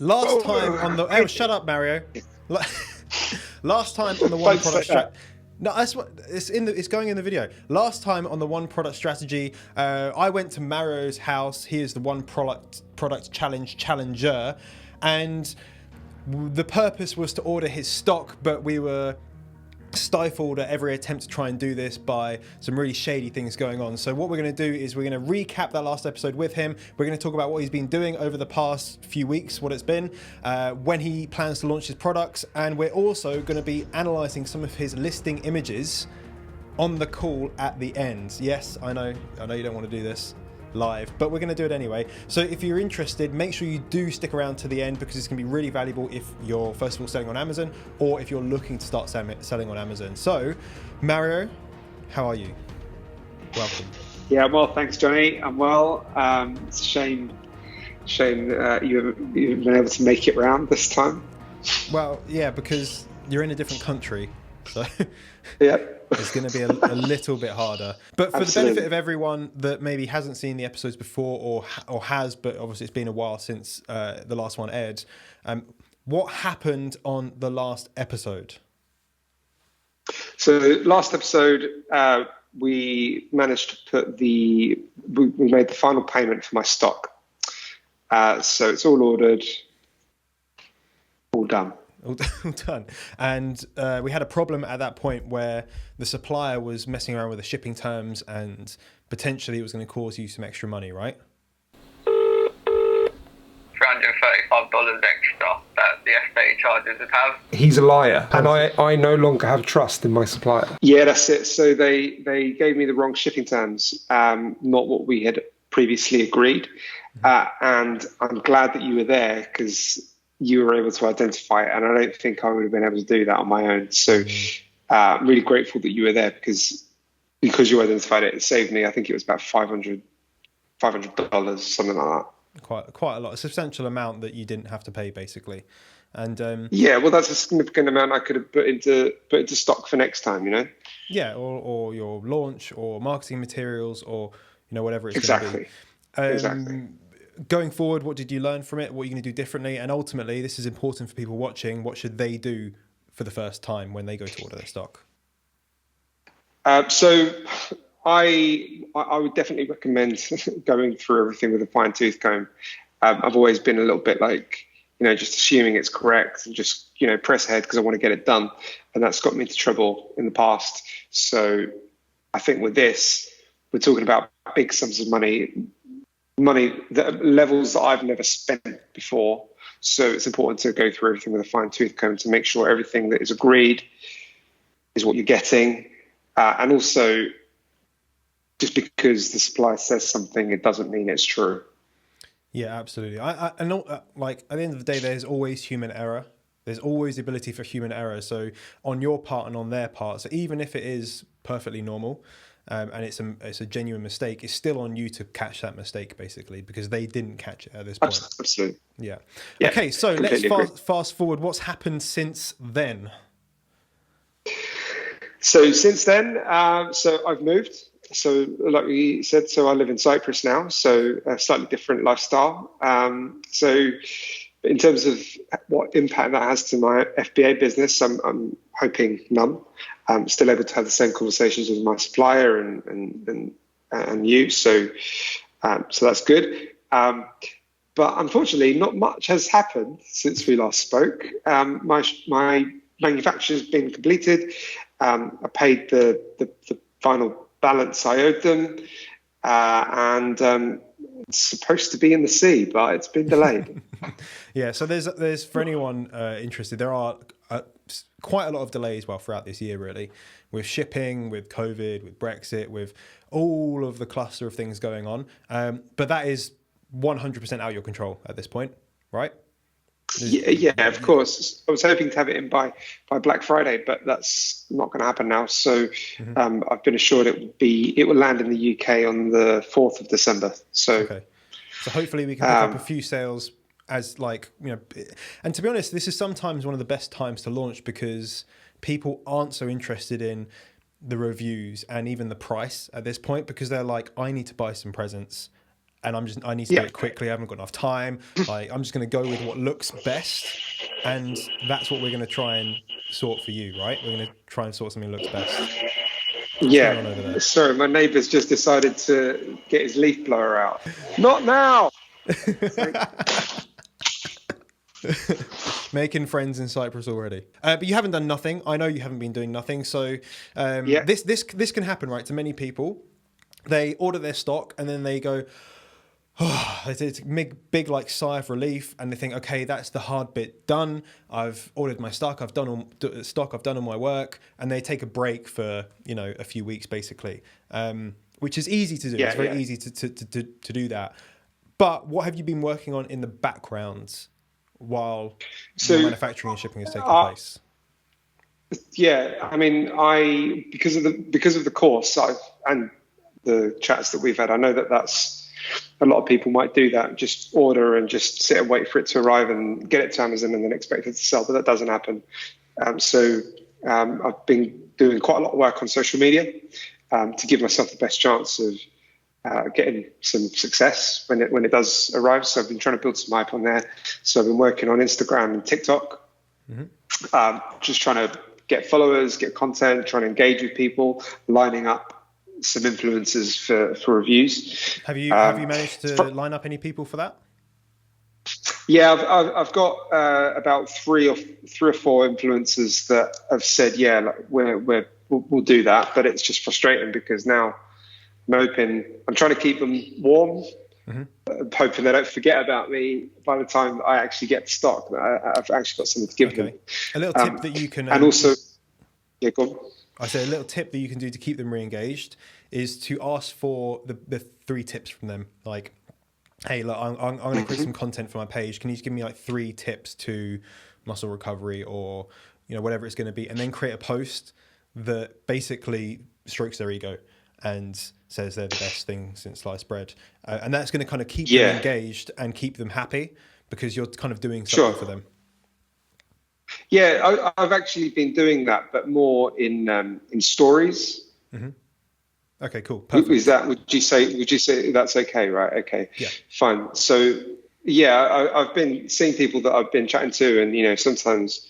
Last time on the... Oh, shut up, Mario. Last time on the one product strategy... No, that's what it's going in the video. Last time on the one product strategy, I went to Mario's house. He is the one product challenge challenger, and the purpose was to order his stock, but we were stifled at every attempt to try and do this by some really shady things going on. So what we're going to do is we're going to recap that last episode with him. We're going to talk about what he's been doing over the past few weeks, what it's been, when he plans to launch his products, and we're also going to be analysing some of his listing images on the call at the end. Yes, I know you don't want to do this live, but we're going to do it anyway. So if you're interested, make sure you do stick around to the end, because it's going to be really valuable if you're first of all selling on Amazon, or if you're looking to start selling on Amazon. So Mario, how are you? Welcome. Yeah, I'm well, thanks, Jonny. I'm well. It's a shame you've been able to make it round this time. Well, yeah, because you're in a different country, so yeah. It's going to be a little bit harder. But for the benefit of everyone that maybe hasn't seen the episodes before or has, but obviously it's been a while since the last one aired, what happened on the last episode? So last episode, we managed to put we made the final payment for my stock. So it's all ordered, all done. All done. And we had a problem at that point where the supplier was messing around with the shipping terms, and potentially it was going to cause you some extra money, right? $335 extra that the FBA charges would have. He's a liar, and I no longer have trust in my supplier. Yeah, that's it. So they gave me the wrong shipping terms, not what we had previously agreed. And I'm glad that you were there, because you were able to identify it, and I don't think I would have been able to do that on my own. So I'm really grateful that you were there, because you identified it. It saved me, I think it was about $500, something like that. Quite a lot, a substantial amount that you didn't have to pay, basically. And yeah, well, that's a significant amount I could have put into stock for next time, you know? Yeah, or your launch, or marketing materials, or whatever it's exactly. going to be. Exactly. Going forward, what did you learn from it? What are you going to do differently? And ultimately, this is important for people watching. What should they do for the first time when they go to order their stock? So I would definitely recommend going through everything with a fine tooth comb. I've always been a little bit like, just assuming it's correct and just, press ahead because I want to get it done. And that's got me into trouble in the past. So I think with this, we're talking about big sums of money that levels that I've never spent before. So it's important to go through everything with a fine tooth comb to make sure everything that is agreed is what you're getting. And also, just because the supplier says something, it doesn't mean it's true. Yeah, absolutely. I know, like, at the end of the day, there's always human error. There's always the ability for human error. So on your part and on their part, so even if it is perfectly normal, and it's a genuine mistake, it's still on you to catch that mistake, basically, because they didn't catch it at this point. Absolutely. Yeah. Okay, so let's fast forward. What's happened since then? So since then, so I've moved. So like we said, so I live in Cyprus now, so a slightly different lifestyle. So in terms of what impact that has to my FBA business, I'm hoping none. I'm still able to have the same conversations with my supplier and you. So that's good. But unfortunately, not much has happened since we last spoke. My manufacture's been completed. I paid the final balance I owed them, and it's supposed to be in the sea, but it's been delayed. Yeah, so there's for anyone interested, there are quite a lot of delays throughout this year, really, with shipping, with COVID, with Brexit, with all of the cluster of things going on. But that is 100% out of your control at this point, right? Yeah, of course. I was hoping to have it in by Black Friday, but that's not going to happen now. So I've been assured it will land in the UK on the 4th of December. So hopefully we can pick up a few sales as and to be honest, this is sometimes one of the best times to launch, because people aren't so interested in the reviews and even the price at this point, because they're like, I need to buy some presents and I need to do it quickly. I haven't got enough time. Like, I'm just going to go with what looks best, and that's what we're going to try and sort for you, right? We're going to try and sort something that looks best. What's going on over there? Sorry, my neighbour's just decided to get his leaf blower out. Not now. Making friends in Cyprus already, but you haven't done nothing. I know you haven't been doing nothing. So this can happen, right? To many people, they order their stock and then they go, oh, it's a big like sigh of relief, and they think, okay, that's the hard bit done. I've ordered my stock. I've done all my work, and they take a break for a few weeks basically, which is easy to do. It's very easy to do that. But what have you been working on in the background while manufacturing and shipping is taking place? Yeah, I mean, because of the course and the chats that we've had, I know that's a lot of people might do that, just order and just sit and wait for it to arrive and get it to Amazon and then expect it to sell, but that doesn't happen. So I've been doing quite a lot of work on social media to give myself the best chance of getting some success when it does arrive. So I've been trying to build some hype on there. So I've been working on Instagram and TikTok, just trying to get followers, get content, trying to engage with people, lining up some influencers for reviews. Have you managed to line up any people for that? Yeah, I've got about three or four influencers that have said, we'll do that, but it's just frustrating because now I'm trying to keep them warm, hoping they don't forget about me by the time I actually get the stock. I've actually got something to give them. A little tip that you can... and also... Yeah, go on. I say a little tip that you can do to keep them re-engaged is to ask for the 3 tips from them. Like, hey, look, I'm going to create some content for my page. Can you just give me like 3 tips to muscle recovery or, whatever it's going to be, and then create a post that basically strokes their ego and says they're the best thing since sliced bread. And that's going to kind of keep them engaged and keep them happy because you're kind of doing something for them. Yeah, I've actually been doing that, but more in stories. Okay, cool. Perfect. Would you say that's okay? Right. Okay. Yeah. Fine. So I've been seeing people that I've been chatting to, and sometimes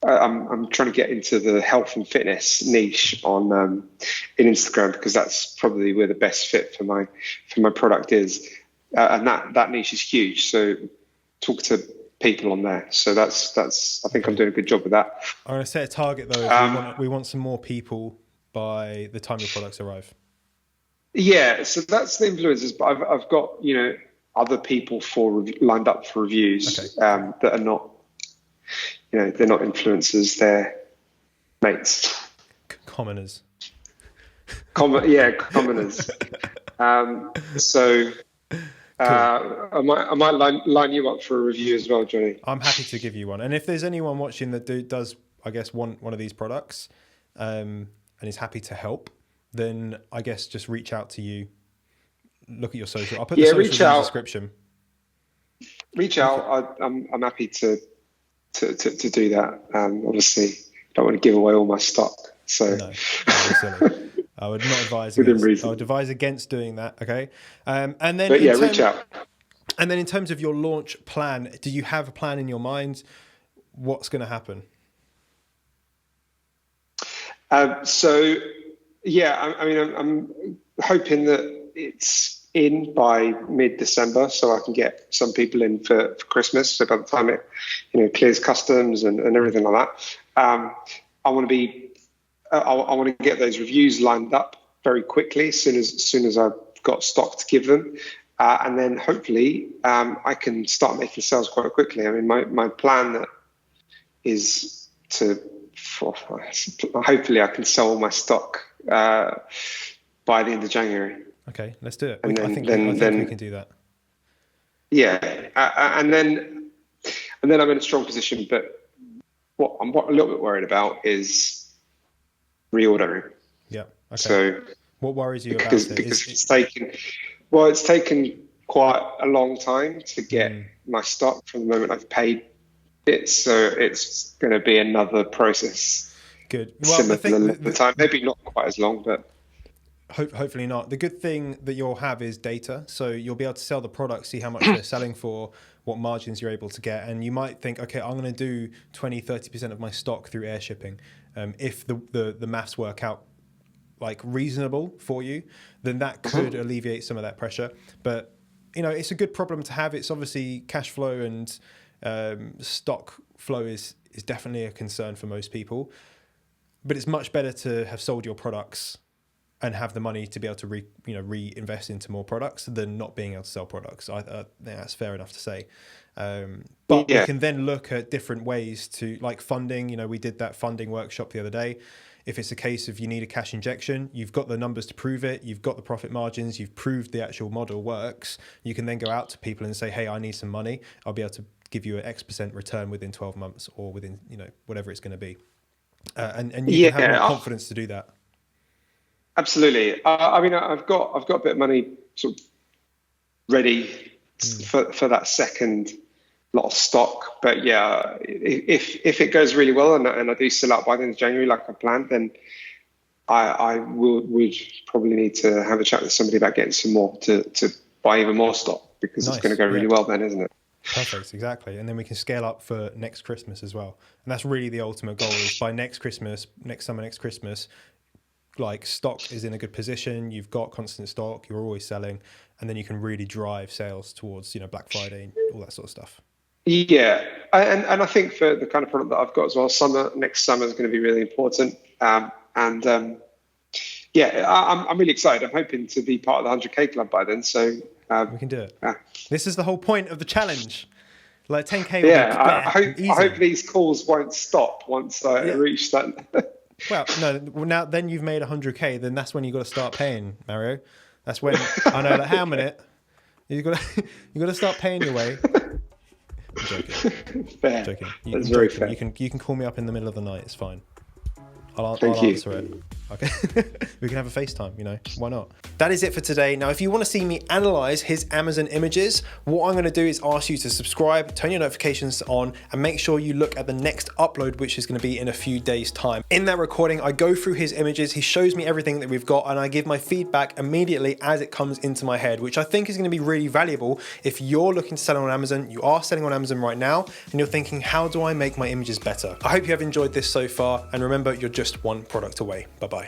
I'm trying to get into the health and fitness niche on in Instagram because that's probably where the best fit for my product is, and that niche is huge. So talk to people on there. So that's I think I'm doing a good job with that. I'm going to set a target though. We want some more people by the time your products arrive. Yeah, so that's the influencers, but I've got other people lined up for reviews that are not they're not influencers, they're mates, commoners. Commoners. So I might line you up for a review as well, Jonny. I'm happy to give you one. And if there's anyone watching that does, I guess, want one of these products and is happy to help, then I guess just reach out to you. Look at your social. I'll put the social in the description. Reach out. I'm happy to do that. Obviously, don't want to give away all my stock. So no, silly. I would not advise. I would advise against doing that. Okay, and then reach out. And then in terms of your launch plan, do you have a plan in your mind? What's going to happen? I'm hoping that it's in by mid-December, so I can get some people in for Christmas. So by the time it clears customs and everything like that, I want to get those reviews lined up very quickly as soon as I've got stock to give them, and then hopefully I can start making sales quite quickly. I mean, my plan is hopefully I can sell all my stock by the end of January. Okay, let's do it. I think we can do that. Yeah, and then I'm in a strong position. But what I'm a little bit worried about is reordering. Yeah. Okay. So what worries you about it? Because it's taken quite a long time to get my stock from the moment I've paid it. So it's going to be another process. Good. Well, similar to the time, maybe not quite as long, but Hopefully not. The good thing that you'll have is data. So you'll be able to sell the product, see how much they're selling for, what margins you're able to get. And you might think, okay, I'm going to do 20, 30% of my stock through air shipping. If the maths work out like reasonable for you, then that could alleviate some of that pressure. But, you know, it's a good problem to have. It's obviously cash flow and stock flow is definitely a concern for most people. But it's much better to have sold your products and have the money to be able to reinvest into more products than not being able to sell products. I think that's fair enough to say. But we can then look at different ways to, like funding. You know, we did that funding workshop the other day. If it's a case of you need a cash injection, you've got the numbers to prove it, you've got the profit margins, you've proved the actual model works, you can then go out to people and say, hey, I need some money. I'll be able to give you an X% return within 12 months or within, you know, whatever it's going to be. And you can have more confidence to do that. Absolutely. I mean, I've got a bit of money sort of ready for that second lot of stock. But yeah, if it goes really well and I do sell out by the end of January like I planned, then I would probably need to have a chat with somebody about getting some more to buy even more stock, because it's going to go really well then, isn't it? Perfect, exactly. And then we can scale up for next Christmas as well. And that's really the ultimate goal, is by next summer, next Christmas, like stock is in a good position, you've got constant stock, you're always selling, and then you can really drive sales towards, you know, Black Friday and all that sort of stuff. Yeah, and I think for the kind of product that I've got as well, next summer is going to be really important. I'm really excited. I'm hoping to be part of the 100K club by then. So we can do it. This is the whole point of the challenge. Like 10K. Yeah, I hope these calls won't stop once I reach that. Well, no. Now, then you've made 100K. Then that's when you got to start paying, Mario. That's when I know. Like, how a minute? You got to start paying your way. I'm joking. Fair. I'm joking. That's very fair. You can call me up in the middle of the night. It's fine. I'll answer it. Okay. We can have a FaceTime, you know, why not? That is it for today. Now, if you want to see me analyze his Amazon images, what I'm going to do is ask you to subscribe, turn your notifications on, and make sure you look at the next upload, which is going to be in a few days' time. In that recording, I go through his images, he shows me everything that we've got, and I give my feedback immediately as it comes into my head, which I think is going to be really valuable if you're looking to sell on Amazon, you are selling on Amazon right now, and you're thinking, how do I make my images better? I hope you have enjoyed this so far, and remember, you're just one product away. Bye-bye.